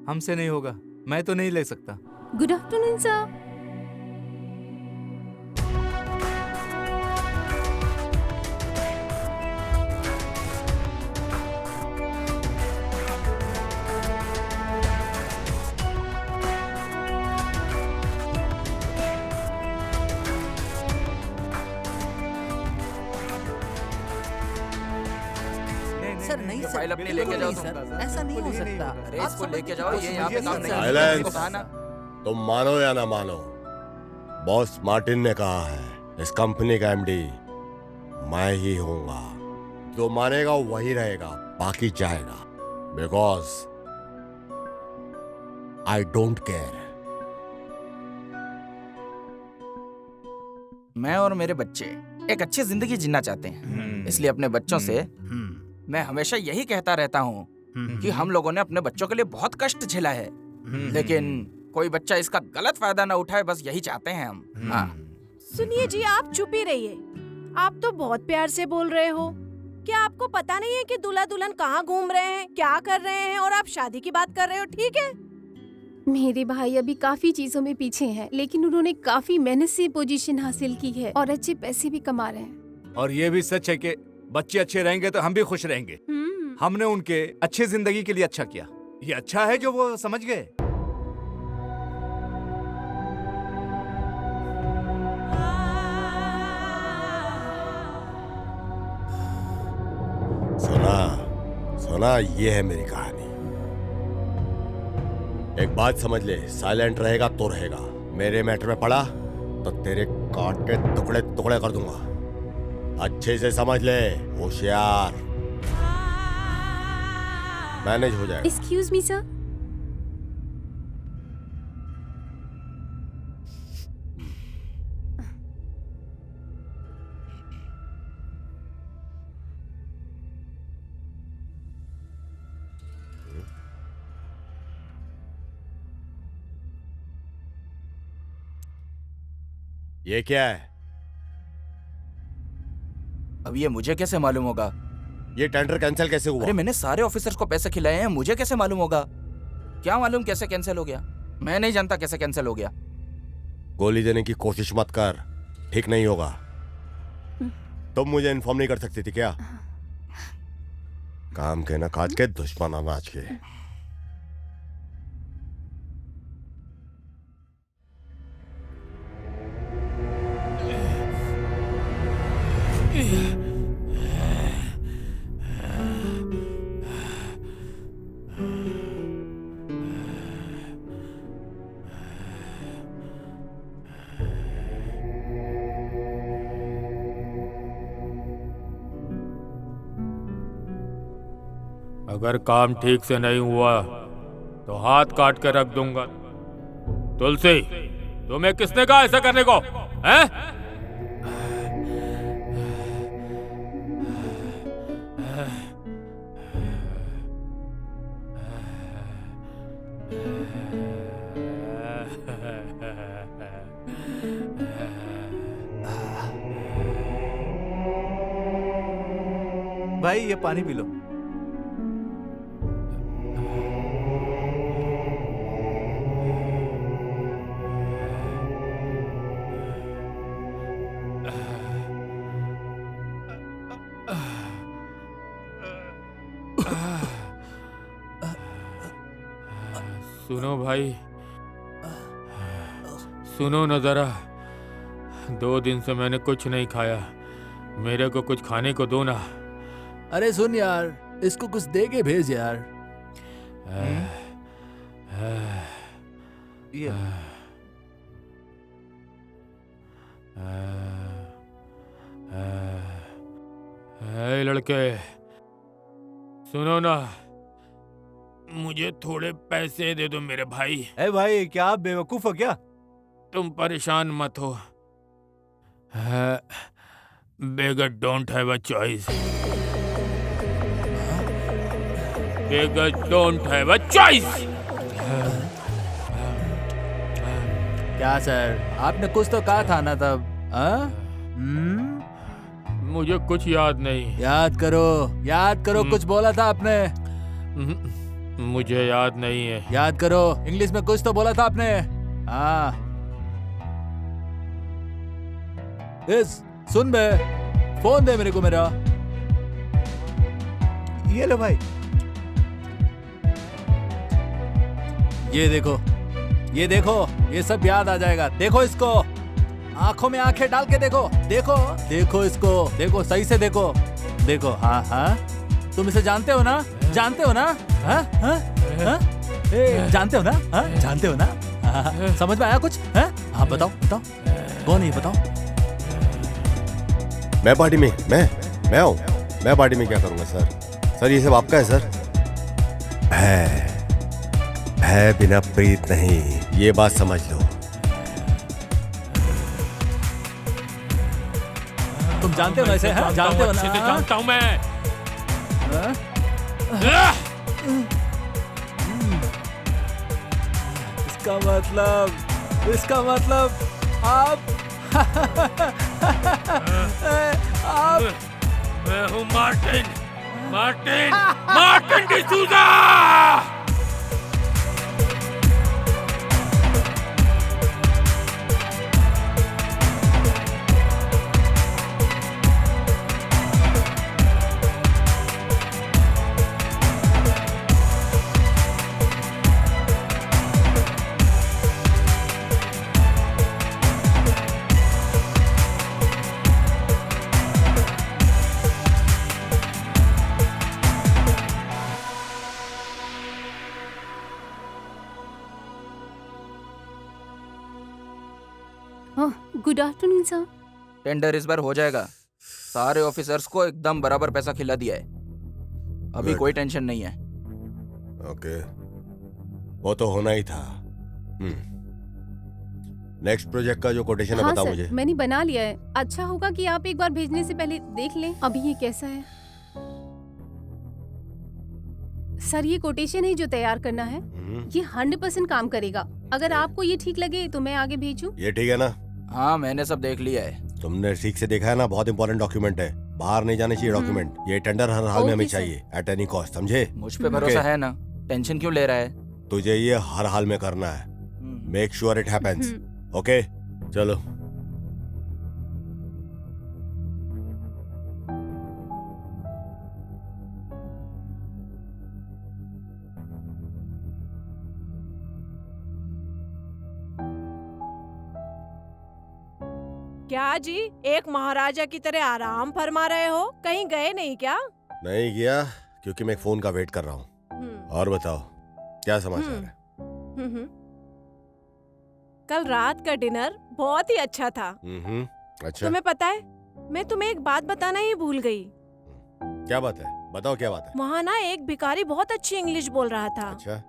हमसे नहीं होगा, मैं तो नहीं ले सकता। Good afternoon sir. सर नहीं सर, फाइल अपनी बिल्कुल लेके जाओ नहीं तुम। सर, ऐसा नहीं हो सकता। अरे आप इसको समझ लेके की जाओ, ये कोशिश यहाँ पे कीजिए काम नहीं सर। है। साइलेंस। इसको कहा ना। तुम मानो या ना मानो, बॉस मार्टिन ने कहा है इस कंपनी का एमडी मैं ही होऊंगा। जो मानेगा वही रहेगा, बाकी जाएगा। Because I don't care. मैं और मेरे बच्चे एक अच्छी जिंदगी जीना चाहते हैं, इसलिए अपने बच्चों से मैं हमेशा यही कहता रहता हूँ कि हम लोगों ने अपने बच्चों के लिए बहुत कष्ट झेला है, लेकिन कोई बच्चा इसका गलत फायदा ना उठाए, बस यही चाहते हैं हम। हाँ। सुनिए जी, आप चुप ही रहिए। आप तो बहुत प्यार से बोल रहे हो। क्या आपको पता नहीं है कि दूल्हा दुल्हन कहाँ घूम रहे हैं, क्या कर रहे हैं, और आप शादी की बात कर रहे हो? ठीक है, मेरे भाई अभी काफी चीजों में पीछे हैं, लेकिन उन्होंने काफी मेहनत से पोजीशन हासिल की है और अच्छे पैसे भी कमा रहे हैं। और ये भी सच है कि बच्चे अच्छे रहेंगे तो हम भी खुश रहेंगे। हमने उनके अच्छी जिंदगी के लिए अच्छा किया। ये अच्छा है जो वो समझ गए। सुना, ये है मेरी कहानी। एक बात समझ ले, साइलेंट रहेगा तो रहेगा। मेरे मैटर में पड़ा तो तेरे काट के टुकड़े टुकड़े कर दूंगा। अच्छे से समझ ले, होशियार। मैनेज हो जाएगा। Excuse me sir. ये क्या है? अब ये मुझे कैसे मालूम होगा? ये टेंडर कैंसिल कैसे हुआ? अरे मैंने सारे ऑफिसर्स को पैसे खिलाए हैं, मुझे कैसे मालूम होगा? क्या मालूम कैसे कैंसिल हो गया? मैं नहीं जानता कैसे कैंसिल हो गया। गोली देने की कोशिश मत कर, ठीक नहीं होगा। तुम मुझे इन्फॉर्म नहीं कर सकती थी क्या? काम के ना काज के, दुश्मन अनाज के। अगर काम ठीक से नहीं हुआ तो हाथ काट कर रख दूंगा। तुलसी, तुम्हें किसने कहा ऐसा करने को? हैं? भाई ये पानी पी लो। सुनो भाई, सुनो न जरा। 2 दिन से मैंने कुछ नहीं खाया, मेरे को कुछ खाने को दो ना। अरे सुन यार, इसको कुछ दे के भेज यार। ये ए लड़के, सुनो ना, मुझे थोड़े पैसे दे दो मेरे भाई। ए भाई, क्या आप बेवकूफ हो क्या? तुम परेशान मत हो। Beggar don't have a choice. Beggar don't have a choice. क्या सर, आपने कुछ तो कहा था ना तब? मुझे कुछ याद नहीं। याद करो, कुछ बोला था आपने। मुझे याद नहीं है। याद करो, इंग्लिश में कुछ तो बोला था आपने। हाँ। सुन बे, फोन दे मेरे को मेरा। ये लो भाई। ये देखो, ये देखो, ये सब याद आ जाएगा। देखो इसको, आंखों में आंखें डाल के देखो, देखो देखो इसको, देखो सही से देखो, देखो। हाँ हाँ, तुम इसे जानते हो ना? जानते हो ना? हाँ हाँ हाँ, जानते हो ना? हाँ जानते हो ना? हाँ, समझ में आया कुछ? हाँ बताओ बताओ, कौन है ये बताओ? मैं पार्टी में, मैं हूँ। मैं पार्टी में क्या करूँगा सर? सर ये सब आपका है सर। है बिना प्रीत नहीं, ये बात समझ लो। तुम जानते हो ना इसे? हाँ जानते हो ना? अच्छे से जानता हूँ मैं। हाँ? इसका मतलब आप मैं हूँ Martin D'Souza. Good afternoon sir. Tender इस बार हो जाएगा। सारे ऑफिसर्स को एकदम बराबर पैसा खिला दिया है। अभी Good. कोई टेंशन नहीं है। ओके, वो तो होना ही था। नेक्स्ट प्रोजेक्ट का जो कोटेशन है हाँ बताओ सर, मुझे। मैंने बना लिया है। अच्छा होगा कि आप एक बार भेजने से पहले देख लें अभी ये कैसा है। सर ये कोटेशन है जो तैयार करना है। ये 100% काम करेगा। अगर आपको ये ठीक लगे तो मैं आगे भेजूं। ये ठीक है ना? हाँ मैंने सब देख लिया है। तुमने ठीक से देखा है ना? बहुत इंपॉर्टेंट डॉक्यूमेंट है, बाहर नहीं जाने चाहिए डॉक्यूमेंट। ये टेंडर हर हाल में हमें ओके, सर। चाहिए, एट एनी कॉस्ट, समझे? मुझ पे भरोसा है ना? टेंशन क्यों ले रहा है? तुझे ये हर हाल में करना है। Make sure it happens. Okay चलो। क्या जी, एक महाराजा की तरह आराम फरमा रहे हो? कहीं गए नहीं क्या? नहीं गया, क्योंकि मैं एक फोन का वेट कर रहा हूँ। और बताओ क्या समाचार है? कल रात का डिनर बहुत ही अच्छा था। अच्छा, तुम्हें पता है, मैं तुम्हें एक बात बताना ही भूल गई। क्या बात है? बताओ क्या बात है? वहाँ ना एक भिखारी बहुत अच्छी इंग्लिश बोल रहा था। अच्छा,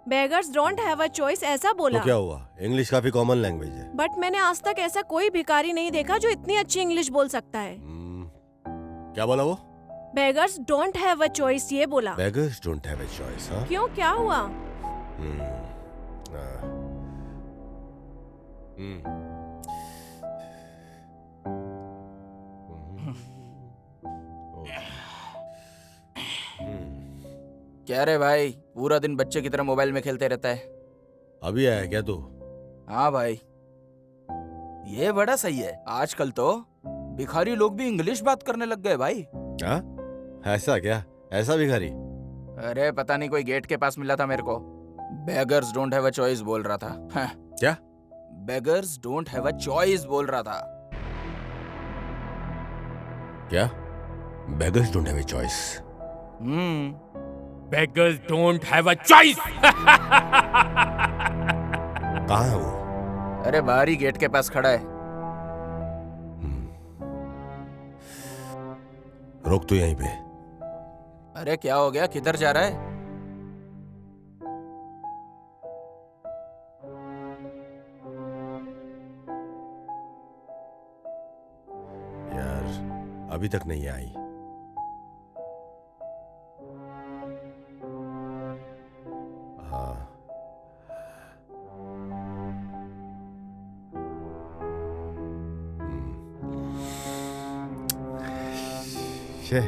beggars don't have a choice ऐसा बोला। तो क्या हुआ? इंग्लिश काफी कॉमन लैंग्वेज है। बट मैंने आज तक ऐसा कोई भिखारी नहीं देखा जो इतनी अच्छी इंग्लिश बोल सकता है। क्या बोला वो? Beggars don't have a choice ये बोला। Beggars don't have a choice? हाँ, क्यों, क्या हुआ? क्या रे भाई, पूरा दिन बच्चे की तरह मोबाइल में खेलते रहता है। अभी आया क्या तू? हाँ भाई, ये बड़ा सही है। आजकल तो भिखारी लोग भी इंग्लिश बात करने लग गए भाई। हाँ, ऐसा क्या? ऐसा भिखारी? अरे पता नहीं, कोई गेट के पास मिला था मेरे को। Beggars don't have a choice बोल रहा था। हाँ। क्या? Beggars don't have a choice बोल रहा था। क्या? Beggars don't have a choice? Beggars don't have a choice. कहाँ है वो? अरे बाहर ही गेट के पास खड़ा है। रुक तू यहीं पे। अरे क्या हो गया, किधर जा रहा है? यार अभी तक नहीं आई। हाँ, शे।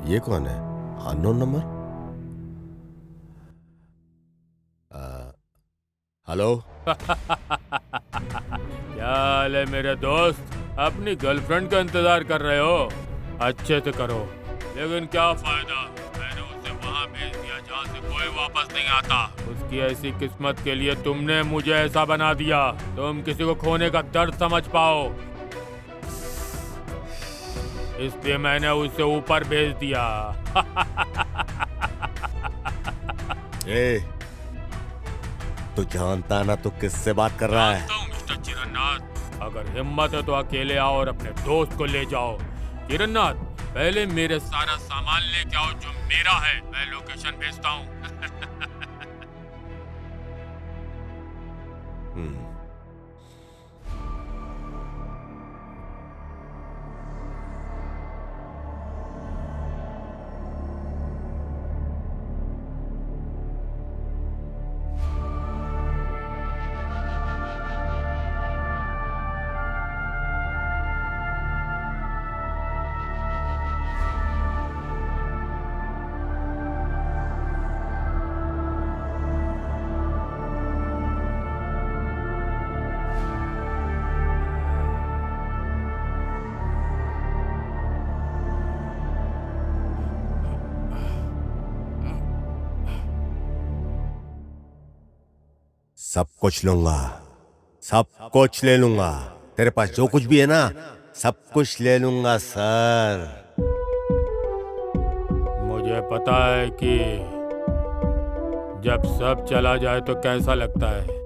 ये कौन है? Unknown number? हेलो। क्या हाल है मेरे दोस्त? अपनी गर्लफ्रेंड का इंतजार कर रहे हो? अच्छे से करो, लेकिन क्या फायदा, मैंने उसे वहाँ भेज दिया जहाँ से कोई वापस नहीं आता। उसकी ऐसी किस्मत के लिए तुमने मुझे ऐसा बना दिया, तुम किसी को खोने का दर्द समझ पाओ, इसलिए मैंने उसे ऊपर भेज दिया। ए, तू जानता ना तू किससे बात कर रहा है? मिस्टर चिरन्नाथ, अगर हिम्मत है तो अकेले आओ और अपने दोस्त को ले जाओ। चिरन्नाथ, पहले मेरे सारा सामान लेके आओ जो मेरा है, मैं लोकेशन भेजता हूँ। सब कुछ लूंगा, सब कुछ ले लूंगा। तेरे पास जो कुछ भी है ना, सब कुछ ले लूंगा सर। मुझे पता है कि जब सब चला जाए तो कैसा लगता है?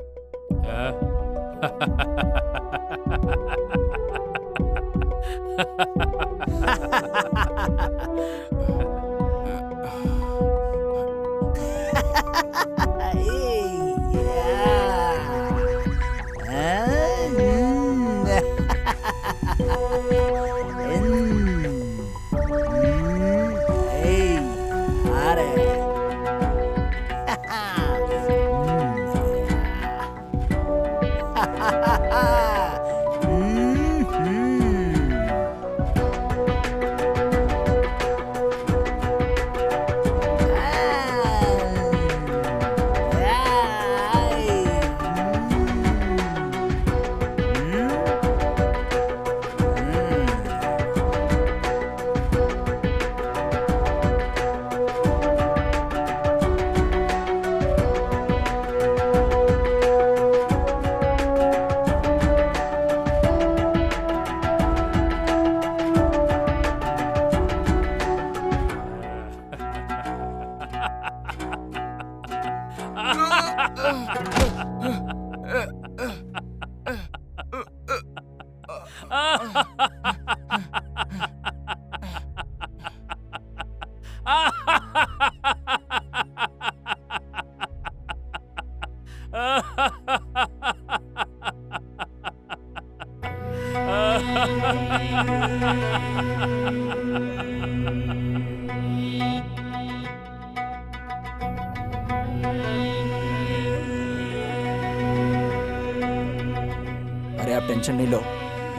अरे आप टेंशन नहीं लो,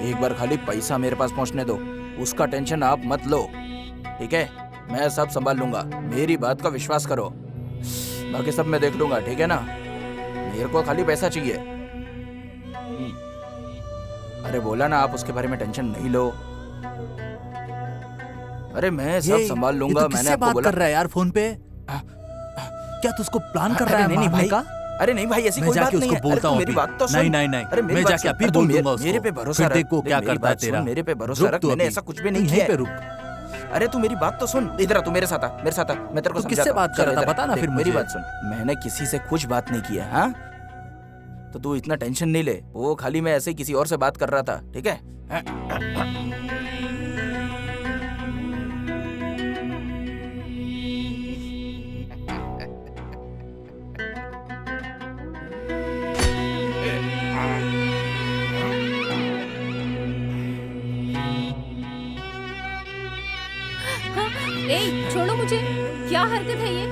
एक बार खाली पैसा मेरे पास पहुंचने दो, उसका टेंशन आप मत लो, ठीक है? मैं सब संभाल लूंगा, मेरी बात का विश्वास करो, बाकी सब मैं देख लूंगा, ठीक है ना? मेरे को खाली पैसा चाहिए। अरे बोला ना, आप उसके बारे में टेंशन नहीं लो। अरे मैं सब संभाल लूंगा, मैंने आपको बोला। बात कर रहा है यार फोन पे? क्या तू उसको प्लान कर रहा है? नहीं भाई, का? अरे नहीं भाई, ऐसी कोई बात नहीं है। बोलता हूँ मेरी बात तो सुन। नहीं, अरे मैं जाके अभी बोल दूंगा उसको। मेरे पे भरोसा रख, देखो क्या करता है तेरा। मेरे पे भरोसा रख, मैंने ऐसा कुछ भी नहीं किया। रुक। अरे तू मेरी बात तो सुन, इधर आ, तू मेरे साथ आ, मैं तेरे को किससे बात कर रहा था बता ना फिर मुझे। मेरी बात सुन, मैंने किसी से कुछ बात नहीं किया, हाँ? तो तू इतना टेंशन नहीं ले, वो खाली मैं ऐसे किसी और से बात कर रहा था, ठीक है? ए, छोड़ो मुझे, क्या हरकत है ये?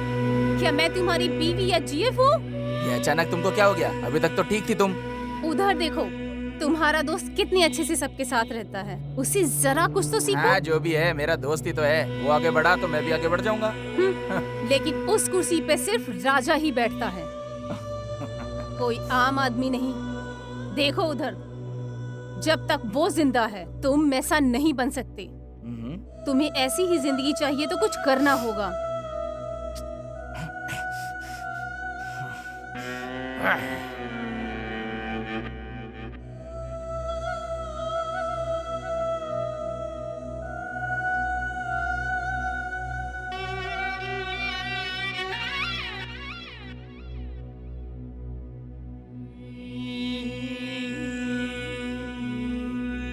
क्या मैं तुम्हारी बीवी या जीएफ हूँ? ये अचानक तुमको क्या हो गया? अभी तक तो ठीक थी तुम। उधर देखो, तुम्हारा दोस्त कितनी अच्छे से सबके साथ रहता है, उससे जरा कुछ तो सीखो। हाँ जो भी है, मेरा दोस्त ही तो है। वो आगे बढ़ा तो मैं भी आगे बढ़ जाऊंगा। लेकिन उस कुर्सी पे सिर्फ राजा ही बैठता है, कोई आम आदमी नहीं। देखो उधर, जब तक वो जिंदा है तुम ऐसा नहीं बन सकते। तुम्हें ऐसी ही जिंदगी चाहिए तो कुछ करना होगा।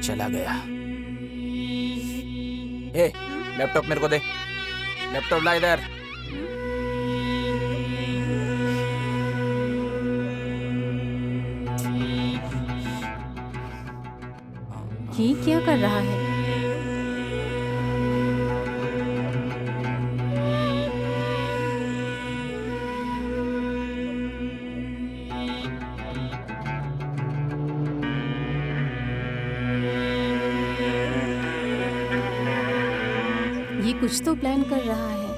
चला गया। ए, लैपटॉप मेरे को दे। लैपटॉप ला इधर। ये क्या कर रहा है? ये कुछ तो प्लान कर रहा है।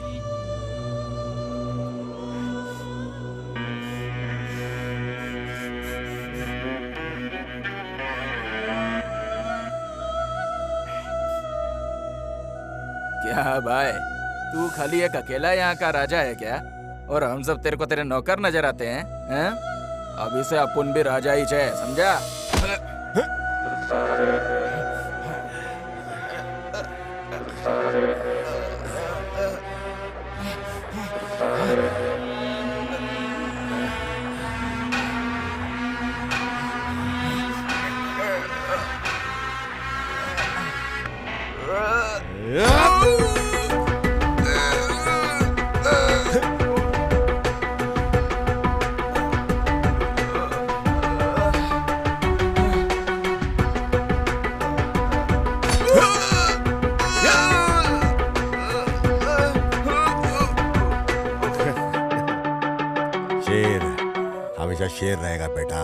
क्या भाई, तू खाली एक अकेला यहाँ का राजा है क्या? और हम सब तेरे को तेरे नौकर नजर आते हैं, हैं? अभी से अपन भी राजा ही है, समझा? शेर हमेशा शेर रहेगा बेटा।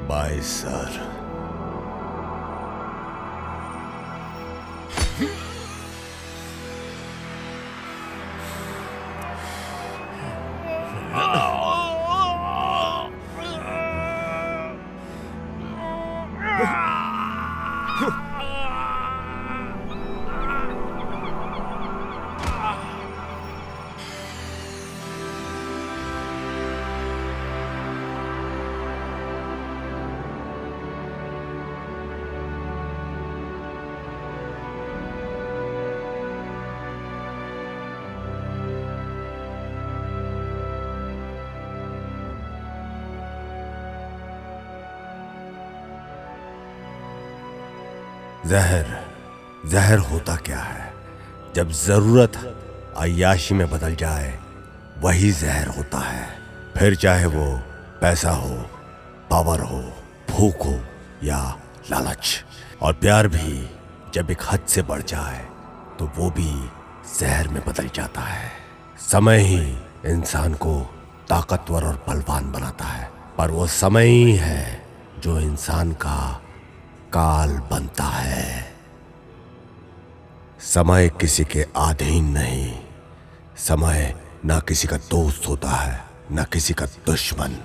Bye sir. जहर जहर होता क्या है? जब जरूरत अय्याशी में बदल जाए वही जहर होता है। फिर चाहे वो पैसा हो, पावर हो, भूख हो या लालच। और प्यार भी जब एक हद से बढ़ जाए तो वो भी जहर में बदल जाता है। समय ही इंसान को ताकतवर और बलवान बनाता है, पर वो समय ही है जो इंसान का काल बनता है। समय किसी के अधीन नहीं। समय ना किसी का दोस्त होता है, ना किसी का दुश्मन।